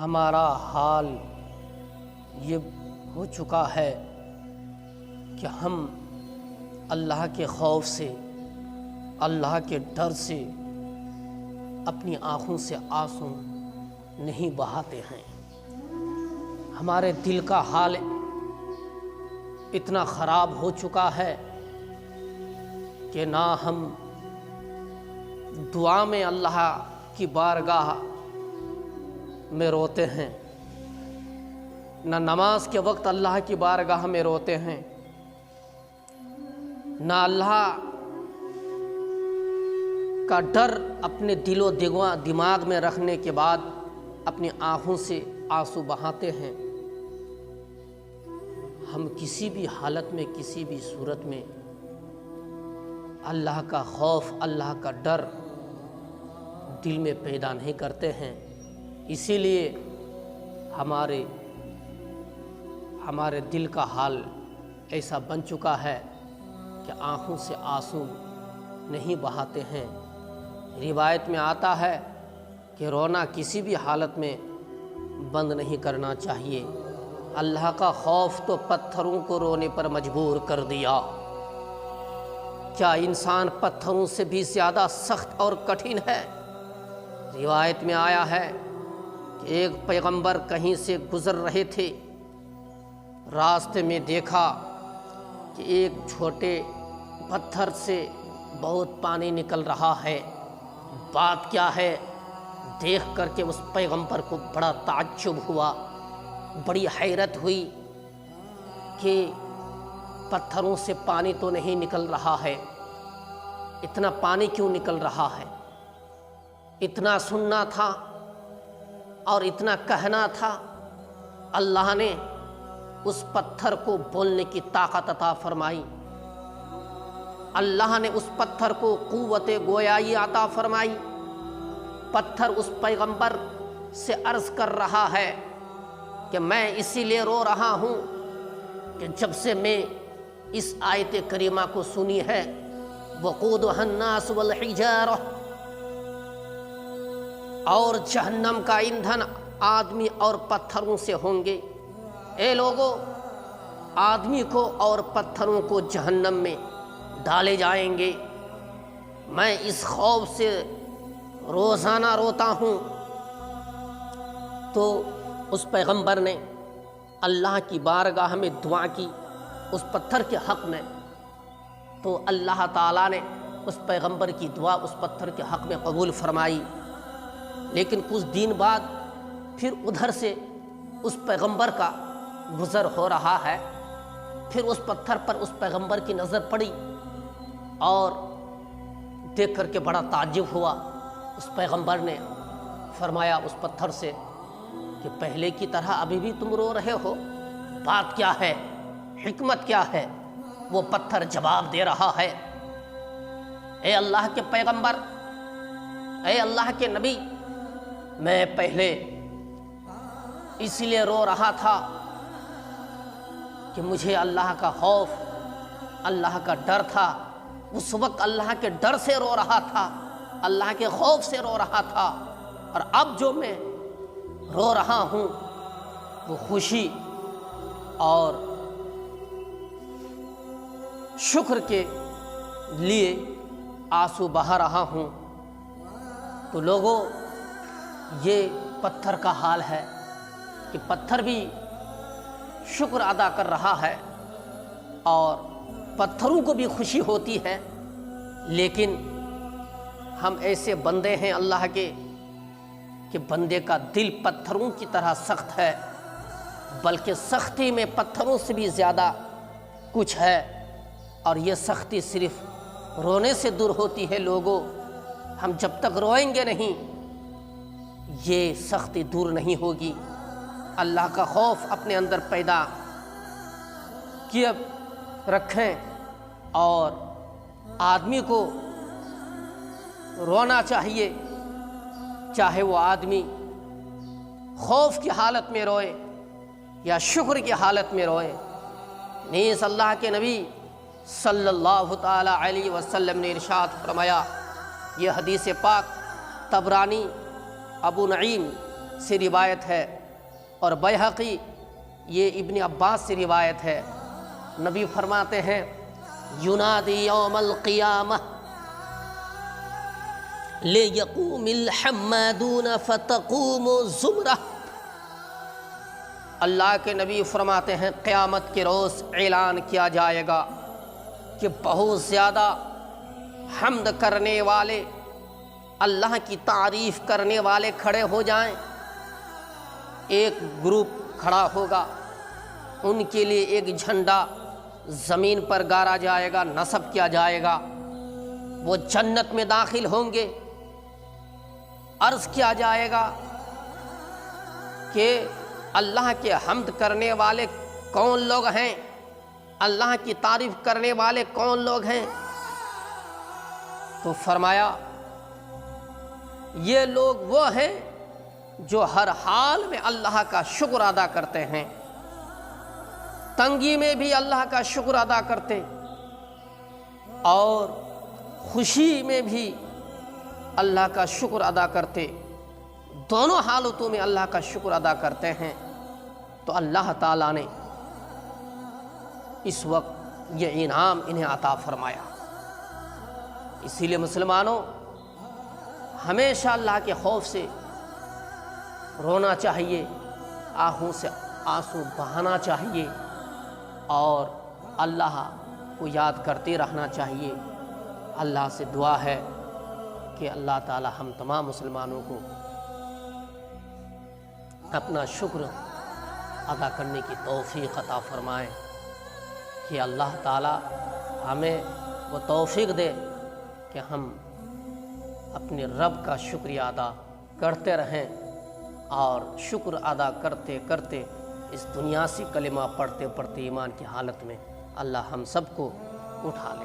ہمارا حال یہ ہو چکا ہے کہ ہم اللہ کے خوف سے، اللہ کے ڈر سے اپنی آنکھوں سے آنسو نہیں بہاتے ہیں۔ ہمارے دل کا حال اتنا خراب ہو چکا ہے کہ نہ ہم دعا میں اللہ کی بارگاہ میں روتے ہیں، نہ نماز کے وقت اللہ کی بارگاہ میں روتے ہیں، نہ اللہ کا ڈر اپنے دل و دماغ میں رکھنے کے بعد اپنی آنکھوں سے آنسو بہاتے ہیں۔ ہم کسی بھی حالت میں، کسی بھی صورت میں اللہ کا خوف، اللہ کا ڈر دل میں پیدا نہیں کرتے ہیں۔ اسی لیے ہمارے دل کا حال ایسا بن چکا ہے کہ آنکھوں سے آنسو نہیں بہاتے ہیں۔ روایت میں آتا ہے کہ رونا کسی بھی حالت میں بند نہیں کرنا چاہیے۔ اللہ کا خوف تو پتھروں کو رونے پر مجبور کر دیا۔ کیا انسان پتھروں سے بھی زیادہ سخت اور کٹھن ہے؟ روایت میں آیا ہے کہ ایک پیغمبر کہیں سے گزر رہے تھے، راستے میں دیکھا کہ ایک چھوٹے پتھر سے بہت پانی نکل رہا ہے۔ بات کیا ہے؟ دیکھ کر کے اس پیغمبر کو بڑا تعجب ہوا، بڑی حیرت ہوئی کہ پتھروں سے پانی تو نہیں نکل رہا ہے، اتنا پانی کیوں نکل رہا ہے؟ اتنا سننا تھا اور اتنا کہنا تھا۔ اللہ نے اس پتھر کو بولنے کی طاقت عطا فرمائی، اللہ نے اس پتھر کو قوت گویائی عطا فرمائی۔ پتھر اس پیغمبر سے عرض کر رہا ہے کہ میں اسی لیے رو رہا ہوں کہ جب سے میں اس آیت کریمہ کو سنی ہے، وقودها الناس والحجارہ، اور جہنم کا ایندھن آدمی اور پتھروں سے ہوں گے۔ اے لوگو، آدمی کو اور پتھروں کو جہنم میں ڈالے جائیں گے۔ میں اس خوف سے روزانہ روتا ہوں۔ تو اس پیغمبر نے اللہ کی بارگاہ میں دعا کی اس پتھر کے حق میں، تو اللہ تعالیٰ نے اس پیغمبر کی دعا اس پتھر کے حق میں قبول فرمائی۔ لیکن کچھ دن بعد پھر ادھر سے اس پیغمبر کا گزر ہو رہا ہے، پھر اس پتھر پر اس پیغمبر کی نظر پڑی اور دیکھ کر کے بڑا تعجب ہوا۔ اس پیغمبر نے فرمایا اس پتھر سے کہ پہلے کی طرح ابھی بھی تم رو رہے ہو، بات کیا ہے، حکمت کیا ہے؟ وہ پتھر جواب دے رہا ہے، اے اللہ کے پیغمبر، اے اللہ کے نبی، میں پہلے اس لیے رو رہا تھا کہ مجھے اللہ کا خوف، اللہ کا ڈر تھا۔ اس وقت اللہ کے ڈر سے رو رہا تھا، اللہ کے خوف سے رو رہا تھا، اور اب جو میں رو رہا ہوں وہ خوشی اور شکر کے لیے آنسو بہا رہا ہوں۔ تو لوگوں، یہ پتھر کا حال ہے کہ پتھر بھی شکر ادا کر رہا ہے اور پتھروں کو بھی خوشی ہوتی ہے، لیکن ہم ایسے بندے ہیں اللہ کے کہ بندے کا دل پتھروں کی طرح سخت ہے، بلکہ سختی میں پتھروں سے بھی زیادہ کچھ ہے، اور یہ سختی صرف رونے سے دور ہوتی ہے۔ لوگوں، ہم جب تک روئیں گے نہیں یہ سختی دور نہیں ہوگی۔ اللہ کا خوف اپنے اندر پیدا کیے رکھیں، اور آدمی کو رونا چاہیے، چاہے وہ آدمی خوف کی حالت میں روئے یا شکر کی حالت میں روئے۔ نیز اللہ کے نبی صلی اللہ تعالی علیہ وسلم نے ارشاد فرمایا، یہ حدیث پاک طبرانی، ابو نعیم سے روایت ہے اور بیہقی یہ ابن عباس سے روایت ہے، نبی فرماتے ہیں ینادی یوم القیامہ لیقوم الحمادون فتقوم الزمرہ۔ اللہ کے نبی فرماتے ہیں قیامت کے روز اعلان کیا جائے گا کہ بہت زیادہ حمد کرنے والے، اللہ کی تعریف کرنے والے کھڑے ہو جائیں، ایک گروپ کھڑا ہوگا، ان کے لیے ایک جھنڈا زمین پر گاڑا جائے گا، نصب کیا جائے گا، وہ جنت میں داخل ہوں گے۔ عرض کیا جائے گا کہ اللہ کے حمد کرنے والے کون لوگ ہیں، اللہ کی تعریف کرنے والے کون لوگ ہیں؟ تو فرمایا یہ لوگ وہ ہیں جو ہر حال میں اللہ کا شکر ادا کرتے ہیں، تنگی میں بھی اللہ کا شکر ادا کرتے اور خوشی میں بھی اللہ کا شکر ادا کرتے، دونوں حالتوں میں اللہ کا شکر ادا کرتے ہیں۔ تو اللہ تعالیٰ نے اس وقت یہ انعام انہیں عطا فرمایا۔ اسی لیے مسلمانوں ہمیشہ اللہ کے خوف سے رونا چاہیے، آنکھوں سے آنسو بہانا چاہیے اور اللہ کو یاد کرتے رہنا چاہیے۔ اللہ سے دعا ہے کہ اللہ تعالی ہم تمام مسلمانوں کو اپنا شکر ادا کرنے کی توفیق عطا فرمائے، کہ اللہ تعالی ہمیں وہ توفیق دے کہ ہم اپنے رب کا شکریہ ادا کرتے رہیں اور شکر ادا کرتے کرتے اس دنیا سے کلمہ پڑھتے پڑھتے ایمان کی حالت میں اللہ ہم سب کو اٹھا لے۔